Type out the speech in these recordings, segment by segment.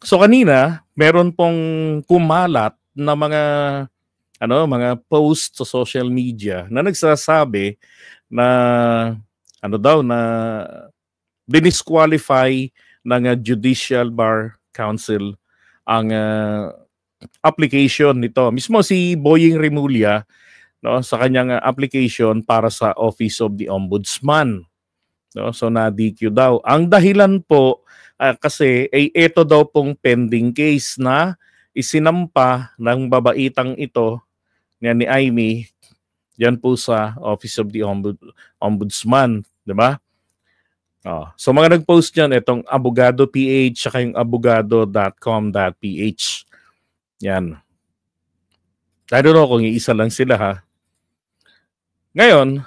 So kanina, meron pong kumalat na mga post sa social media na nagsasabi na na dinisqualify ng Judicial Bar Council ang application nito. Mismo si Boying Rimulya, no, sa kanyang application para sa Office of the Ombudsman. No? So na-DQ daw. Ang dahilan po kasi ay ito daw pong pending case na isinampa ng babaitang ito ni Amy yan po sa Office of the Ombudsman, di ba? So mga nag-post dyan, itong Abogado PH saka yung abogado.com.ph. Yan. I don't know kung iisa lang sila ha. Ngayon,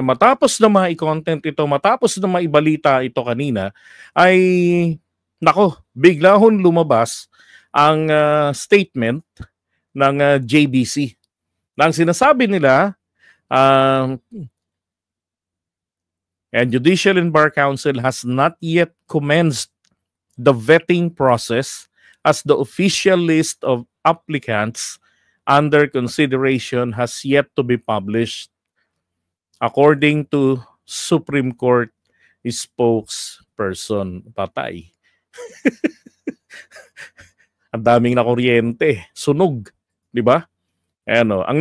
matapos na ma-content ito, matapos na maibalita ito kanina, ay nako, bigla hon lumabas ang statement ng JBC. Nang sinasabi nila, and Judicial and Bar Council has not yet commenced the vetting process as the official list of applicants under consideration has yet to be published, according to Supreme Court spokesperson. Patay. Ang daming na kuryente, sunog, di ba? Ano, ang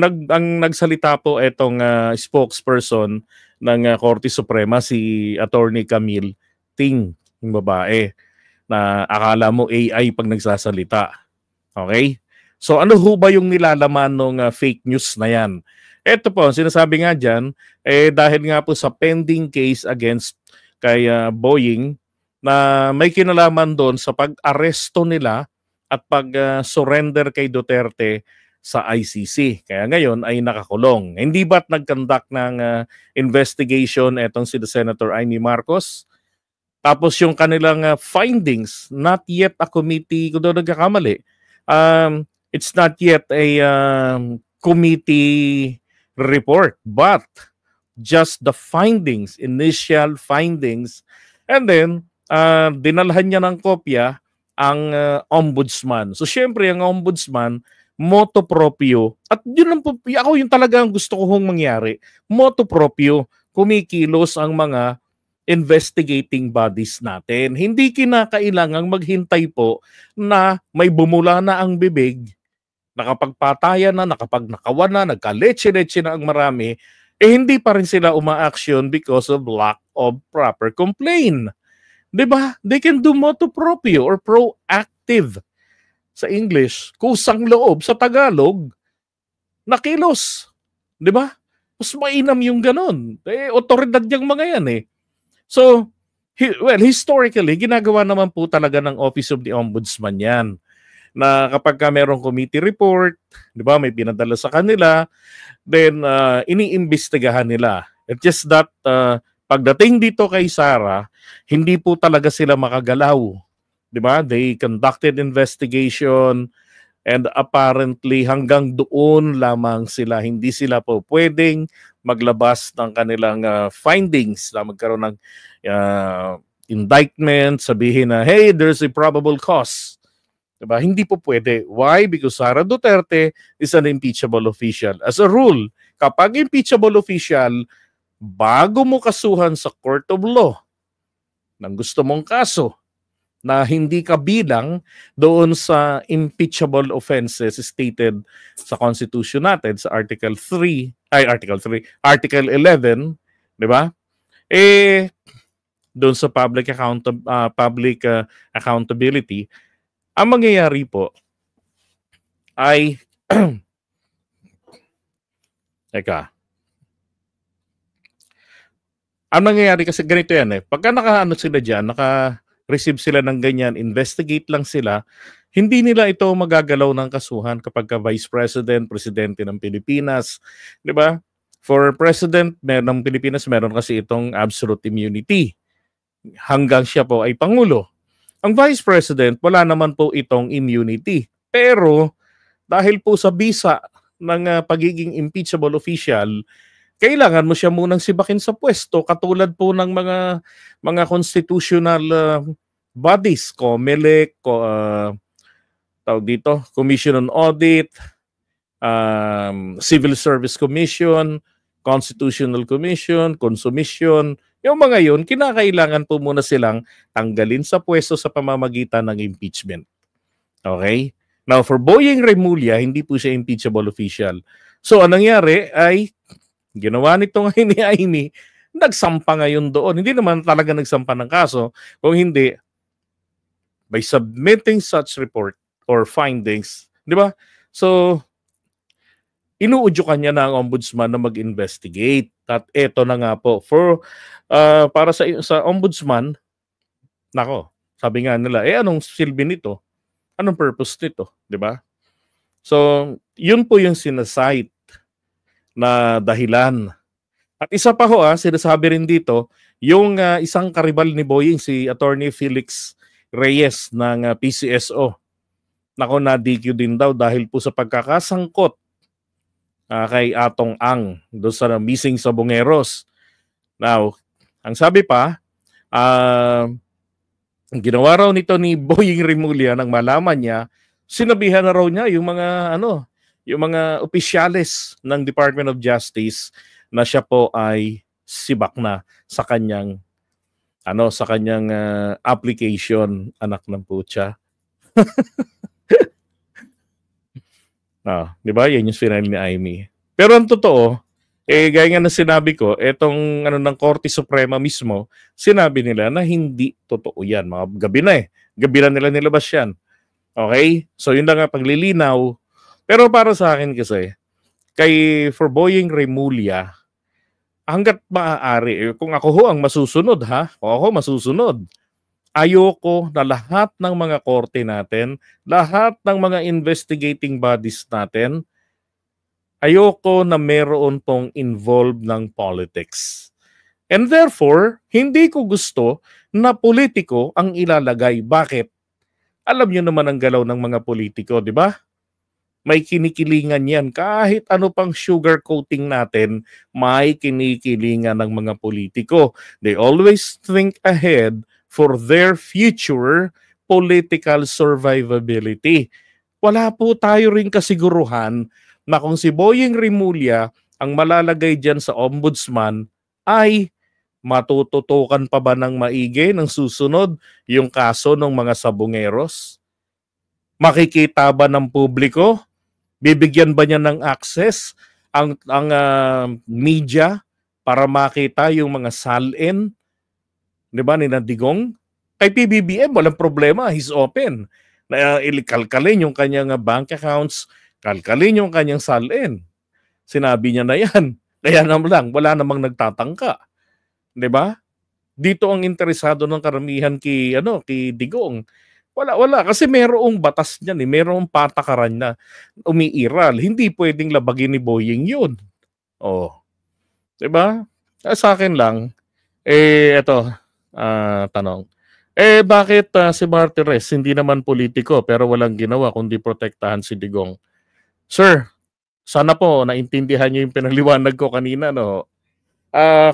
nagsalita po itong spokesperson ng Korte Suprema, si Attorney Camille Ting, yung babae na akala mo AI pag nagsasalita. Okay? So ano ho ba yung nilalaman ng fake news na yan? Ito po, sinasabi nga dyan, dahil nga po sa pending case against kay Boying na may kinalaman doon sa pag-aresto nila at pag-surrender kay Duterte sa ICC. Kaya ngayon ay nakakulong. Hindi ba't nag-conduct ng investigation etong si Senator Amy Marcos? Tapos yung kanilang findings, not yet a committee, kung doon nagkakamali, it's not yet a committee report, but just the findings, initial findings, and then dinalhan niya ng kopya ang ombudsman. So syempre ang ombudsman, motu proprio, at yun lang po, ako yung talagang gusto ko hong mangyari, motu proprio, kumikilos ang mga investigating bodies natin. Hindi kinakailangang maghintay po na may bumula na ang bibig, nakapagpatayan na, nakapagnakawan na, nagkaletse-letse na ang marami, hindi pa rin sila uma-action because of lack of proper complaint. Diba? They can do motu proprio or proactive sa English, kusang loob sa Tagalog, nakilos. Diba? Mas mainam yung ganun. Otoridad yung mga yan eh. So, historically, ginagawa naman po talaga ng Office of the Ombudsman yan. Na kapag merong committee report, di ba, may pinadala sa kanila, then iniimbestigahan nila. It's just that pagdating dito kay Sara, hindi po talaga sila makagalaw. Di ba? They conducted investigation and apparently hanggang doon lamang sila. Hindi sila po pwedeng maglabas ng kanilang findings na magkaroon ng indictment, sabihin na, hey, there's a probable cause. Diba? Hindi po pwede. Why? Because Sara Duterte is an impeachable official. As a rule, kapag impeachable official, bago mo kasuhan sa court of law ng gusto mong kaso na hindi kabilang doon sa impeachable offenses stated sa Constitution natin sa Article 11, di ba? Doon sa public accountability, ang mangyayari po ay ang nangyayari kasi ganito yan eh. Pagka naka-ano sila dyan, naka-receive sila ng ganyan, investigate lang sila, hindi nila ito magagalaw ng kasuhan kapag Vice President, Presidente ng Pilipinas. Di ba? For President ng Pilipinas, meron kasi itong absolute immunity. Hanggang siya po ay Pangulo. Ang Vice President, wala naman po itong immunity. Pero dahil po sa bisa ng pagiging impeachable official, kailangan mo siya munang sibakin sa pwesto katulad po ng mga constitutional bodies, COMELEC, tawag dito, Commission on Audit, Civil Service Commission, Constitutional Commission, Consumission, yung mga yun, kinakailangan po muna silang tanggalin sa pwesto sa pamamagitan ng impeachment. Okay? Now, for Boyeng Remulla, hindi po siya impeachable official. So, anong nangyari ay, ginawa nito ngayon ni Amy, nagsampa ngayon doon. Hindi naman talaga nagsampa ng kaso, kung hindi, by submitting such report or findings, di ba? So, inuudyokan niya na ang ombudsman na mag-investigate. At eto na nga po, para sa ombudsman, nako, sabi nga nila, anong silbi nito? Anong purpose nito? Di ba? So, yun po yung sinasite na dahilan. At isa pa ho, sinasabi rin dito, yung isang karibal ni Boyeng, si Attorney Felix Reyes ng PCSO. Nako, na-DQ din daw dahil po sa pagkakasangkot kay Atong Ang doon sa missing Sabongeros. Now, ang sabi pa, ginawa raw nito ni Boyeng Remulla nang malaman niya, sinabihan na raw niya yung mga opisyales ng Department of Justice na siya po ay sibak na sa kanyang application, anak ng putya. Di ba? Yan yung final ni Amy. Pero ang totoo, gaya nga na sinabi ko, etong ng Korte Suprema mismo, sinabi nila na hindi totoo yan. Mga gabi na Gabi na nila nilabas yan. Okay? So yun lang nga paglilinaw. Pero para sa akin kasi, for Boyeng Remulla, hanggat maaari, kung ako ho ang masusunod kung ako masusunod, ayoko na lahat ng mga korte natin, lahat ng mga investigating bodies natin, ayoko na meron pong involved ng politics. And therefore, hindi ko gusto na politiko ang ilalagay. Bakit? Alam niyo naman ang galaw ng mga politiko, di ba? May kinikilingan yan. Kahit ano pang sugar coating natin, may kinikilingan ng mga politiko. They always think ahead for their future political survivability. Wala po tayo rin kasiguruhan na kung si Boyeng Remulla ang malalagay dyan sa ombudsman ay matututukan pa ba ng maigi ng susunod yung kaso ng mga Sabongeros? Makikita ba ng publiko? Bibigyan ba niya ng access ang media para makita yung mga salin? Di ba, ni Digong? Kay PBBM, walang problema. He's open. Kalkalin yung kanyang bank accounts, kalkalin yung kanyang salin. Sinabi niya na yan. Kaya naman wala namang nagtatangka. Di ba? Dito ang interesado ng karamihan kay Digong. Wala. Kasi merong batas niyan merong patakaran na umiiral. Hindi pwedeng labagin ni Boyeng yun. Diba? Sa akin lang, tanong. Bakit si Martires hindi naman politiko pero walang ginawa kundi protektahan si Digong? Sir, sana po naintindihan niyo yung pinaliwanag ko kanina, no?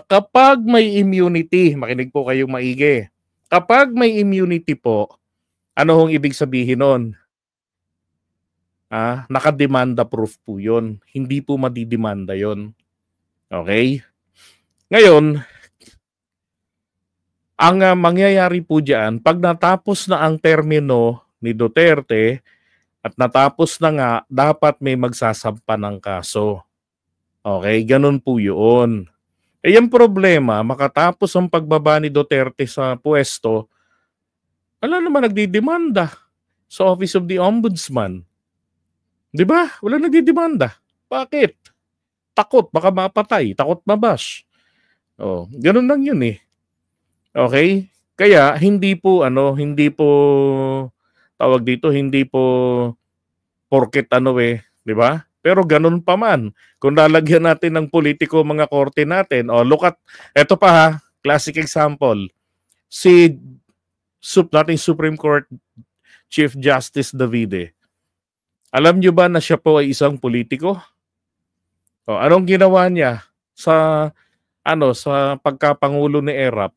Kapag may immunity, makinig po kayong maigi. Kapag may immunity po, ano hong ibig sabihin nun? Nakademanda proof po yun. Hindi po madidemanda yun. Okay? Ngayon, ang mangyayari po dyan, pag natapos na ang termino ni Duterte at natapos na nga, dapat may magsasampa ng kaso. Okay? Ganun po yun. Yung problema, makatapos ang pagbaba ni Duterte sa pwesto, wala naman nagdidemanda sa Office of the Ombudsman. Di ba? Wala nagdidemanda. Bakit? Takot, baka mapatay. Takot mabash. Ganun lang yun Okay? Kaya, hindi po, tawag dito, hindi po porket di ba? Pero ganun pa man. Kung lalagyan natin ng politiko mga korte natin, look at, eto pa classic example. Si dating Supreme Court Chief Justice Davide. Alam niyo ba na siya po ay isang politiko? Anong ginawa niya sa sa pagkapangulo ni Erap?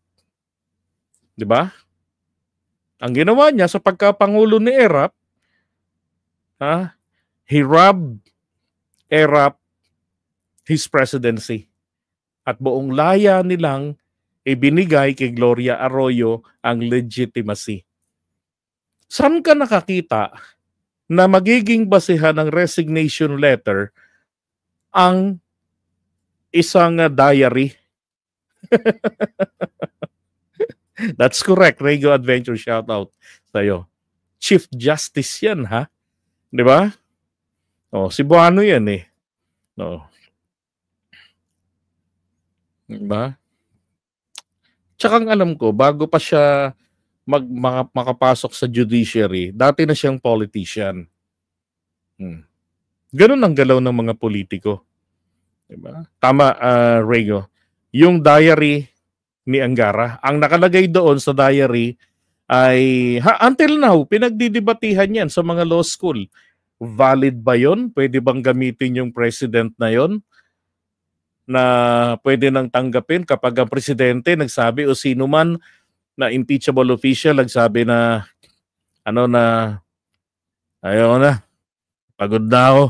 'Di ba? Ang ginawa niya sa pagkapangulo ni Erap, he robbed Erap his presidency. At buong laya nilang ibinigay kay Gloria Arroyo ang legitimacy. Saan ka nakakita na magiging basehan ng resignation letter ang isang diary? That's correct. Rego Adventure, shout out sa'yo. Chief Justice yan, ha? Di ba? Oh, si Buano yan eh. No. Di ba? Tsaka ang alam ko, bago pa siya makapasok sa judiciary, dati na siyang politician. Ganun ang galaw ng mga politiko. Diba? Tama, Rego. Yung diary ni Angara, ang nakalagay doon sa diary ay, until now, pinagdidibatihan yan sa mga law school. Valid ba yon? Pwede bang gamitin yung president na yon? Na pwede nang tanggapin kapag ang presidente nagsabi o sino man na impeachable official nagsabi na ayaw na, pagod na ako.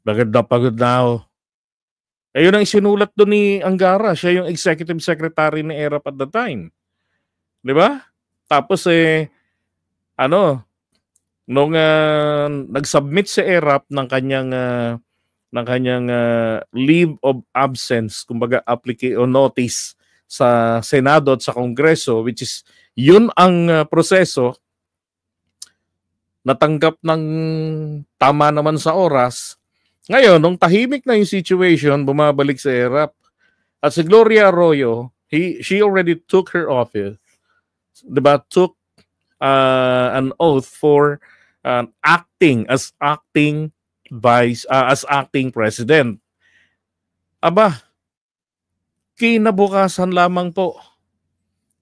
Pagod na ako. Ayun ang isinulat doon ni Angara. Siya yung executive secretary ni ERAP at the time. Di ba? Tapos nung nag-submit si ERAP ng kanyang leave of absence, kumbaga o notice sa Senado at sa Kongreso, which is yun ang proseso, natanggap ng tama naman sa oras. Ngayon, nung tahimik na yung situation, bumabalik sa ERAP. At si Gloria Arroyo, she already took her office, diba, took an oath for acting president. Aba, kinabukasan lamang po.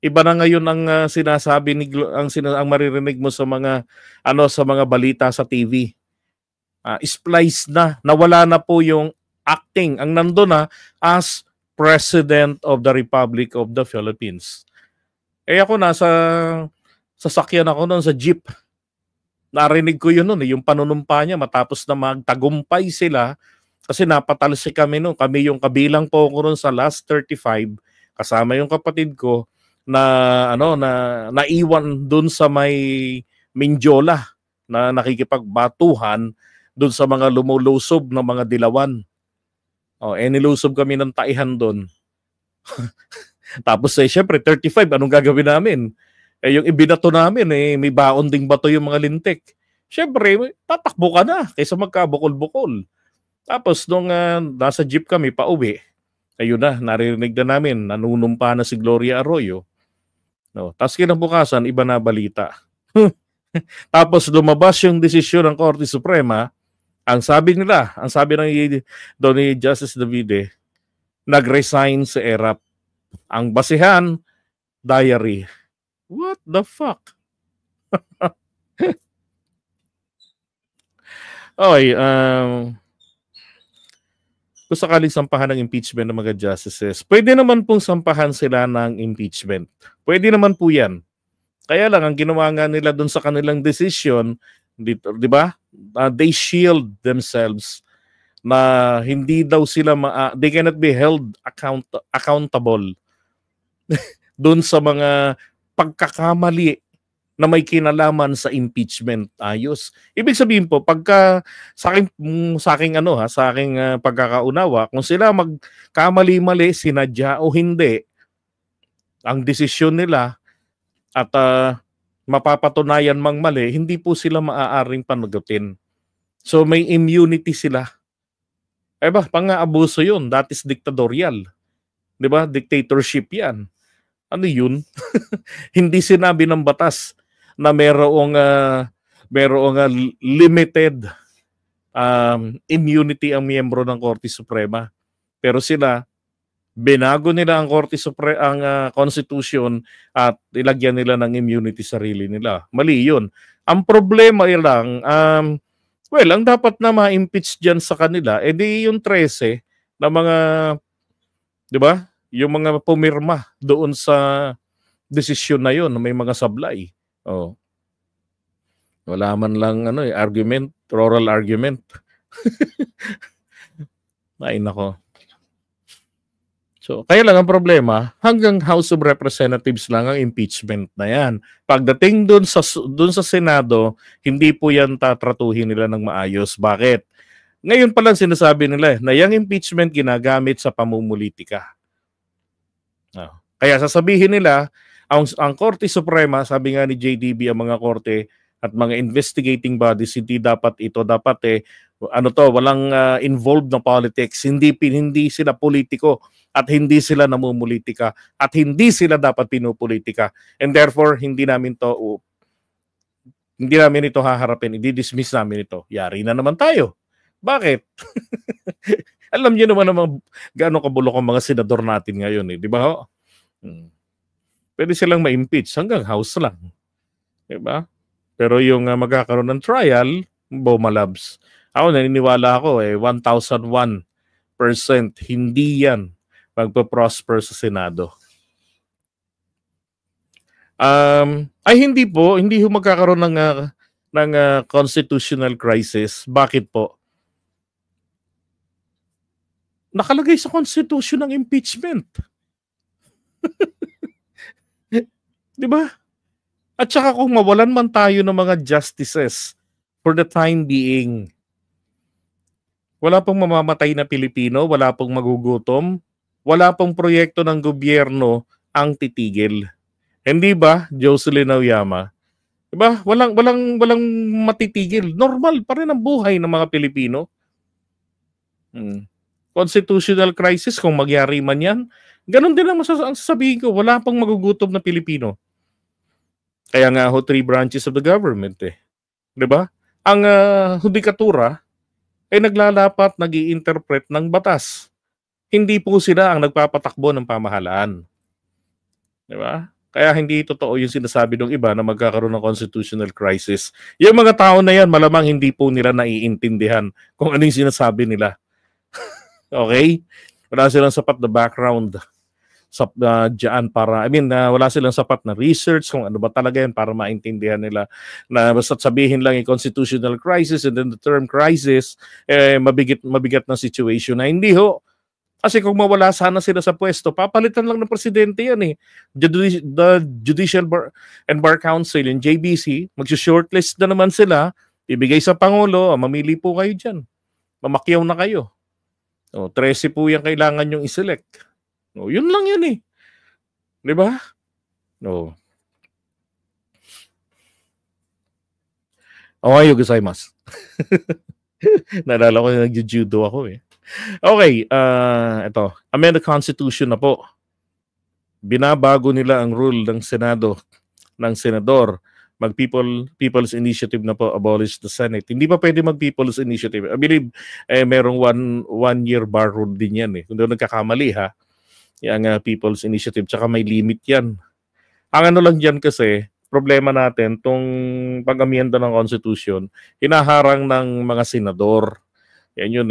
Iba na ngayon ang sinasabi ang maririnig mo sa mga balita sa TV. Splice na, nawala na po yung acting. Ang nando na as President of the Republic of the Philippines. Ako nasa sasakyan ako noon sa jeep. Narinig ko yun noon, yung panunumpa niya matapos na magtagumpay sila kasi napatalsi kami noon. Kami yung kabilang po ko noon sa last 35 kasama yung kapatid ko na naiwan doon sa may Mindiola na nakikipagbatuhan doon sa mga lumulusob na mga dilawan. Nilusob kami ng taihan doon. Tapos syempre 35, anong gagawin namin? Yung ibinato namin, may baon ding bato yung mga lintik. Syempre, tatakbo ka na kaysa magkabukol-bukol. Tapos nung nasa jeep kami pauwi, ayun na, naririnig na namin, nanunumpa na si Gloria Arroyo. Tapos kinabukasan, iba na balita. Tapos lumabas yung desisyon ng Korte Suprema. Ang sabi ni Justice Davide, nag-resign si ERAP. Ang basihan, diary. What the fuck? Okay, kung sakaling sampahan ng impeachment ng mga justices, pwede naman pong sampahan sila ng impeachment. Pwede naman po yan. Kaya lang, ang ginawa nga nila doon sa kanilang decision, di ba? They shield themselves na hindi daw sila they cannot be held accountable doon sa mga pagkakamali na may kinalaman sa impeachment. Ayos. Ibig sabihin po, pagka sa aking pagkakaunawa, kung sila magkamali-mali, sinadya o hindi, ang desisyon nila at mapapatunayan mang mali, hindi po sila maaaring panagutin. So may immunity sila. Pang-aabuso yun. That is dictatorial. Diba? Dictatorship yan. Ano yun? Hindi sinabi ng batas na merong limited immunity ang miyembro ng Korte Suprema. Pero sila, binago nila ang Constitution at ilagyan nila ng immunity sarili nila. Mali yun. Ang problema lang, ang dapat na ma-impeach dyan sa kanila, di yung 13 na mga, di ba? Yung mga pumirma doon sa desisyon na yun, may mga sablay. Oh. Wala man lang argument, oral argument. Ay nako. So, kaya lang ang problema, hanggang House of Representatives lang ang impeachment na yan. Pagdating dun sa Senado, hindi po yan tatratuhin nila ng maayos. Bakit? Ngayon pa lang sinasabi nila na yung impeachment ginagamit sa pamumulitika. Kaya sasabihin nila, ang Korte Suprema, sabi nga ni JDB, ang mga korte at mga investigating bodies, hindi dapat ito, dapat walang involved na politics, hindi sila politiko at hindi sila namumulitika at hindi sila dapat pinupolitika, and therefore hindi namin ito haharapin, i-dismiss namin ito. Yari na naman tayo. Bakit? Alam niyo naman gaano kabulok ang mga senador natin ngayon, di ba? Pwede silang ma-impeach hanggang House lang. Di ba? Pero yung magkakaroon ng trial, Bomalabs. Ako naniniwala ako 1001% hindi yan magpa-prosper sa Senado. Hindi ho magkakaroon ng constitutional crisis. Bakit po? Nakalagay sa Constitution ng impeachment. Di ba? At saka kung mawalan man tayo ng mga justices for the time being, wala pong mamamatay na Pilipino, wala pong magugutom, wala pong proyekto ng gobyerno ang titigil. Hindi ba, Jocelyn Auyama? Diba? Walang matitigil. Normal pa rin ang buhay ng mga Pilipino. Constitutional crisis, kung magyari man yan, ganun din ang sasabihin ko, wala pang magugutom na Pilipino. Kaya nga 3 branches of the government Diba? Ang hudikatura ay naglalapat, nag-i-interpret ng batas. Hindi po sila ang nagpapatakbo ng pamahalaan. Diba? Kaya hindi totoo yung sinasabi ng iba na magkakaroon ng constitutional crisis. Yung mga tao na yan, malamang hindi po nila naiintindihan kung ano yung sinasabi nila. Okay? Wala silang sapat na background dyan para, wala silang sapat na research kung ano ba talaga yan para maintindihan nila na basta sabihin lang yung constitutional crisis and then the term crisis, mabigat na situation na hindi ho. Kasi kung mawala sana sila sa pwesto, papalitan lang ng presidente yan The Judicial and Bar Council, yung JBC, mag-shortlist na naman sila, ibigay sa Pangulo, mamili po kayo dyan. Mamakyaw na kayo. 13 po yung kailangan yung iselect. Yun lang yun Di ba? Ohayo gozaimasu. Naalala ko na nag-judo ako Okay, ito. Amend the Constitution na po. Binabago nila ang rule ng Senado, ng Senador. People's Initiative na po, abolish the Senate. Hindi pa pwede mag-People's Initiative. I believe merong one-year bar rule din yan Kung doon nagkakamali yung People's Initiative. Tsaka may limit yan. Ang ano lang dyan kasi, problema natin, tong pag-amienda ng Constitution, hinaharang ng mga senador. Yan yun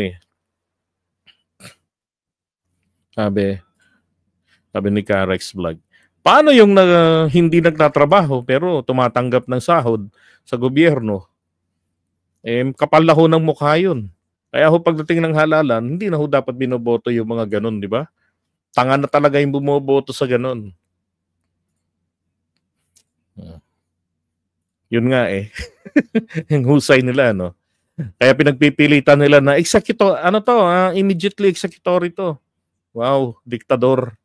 Sabi ni Carex Vlog. Paano yung hindi nagtatrabaho pero tumatanggap ng sahod sa gobyerno? Kapal na ho ng mukha yun. Kaya ho pagdating ng halalan, hindi na ho dapat binoboto yung mga ganun, di ba? Tanga na talaga yung bumoboto sa ganun. Yun nga yung husay nila, Kaya pinagpipilitan nila na immediately executory to. Wow, diktador.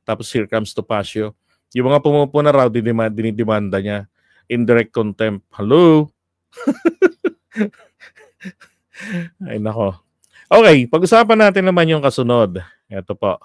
Tapos here comes Topacio. Yung mga pumupuna raw, dinidemanda niya. Indirect contempt. Hello? Ay, nako. Okay, pag-usapan natin naman yung kasunod. Ito po.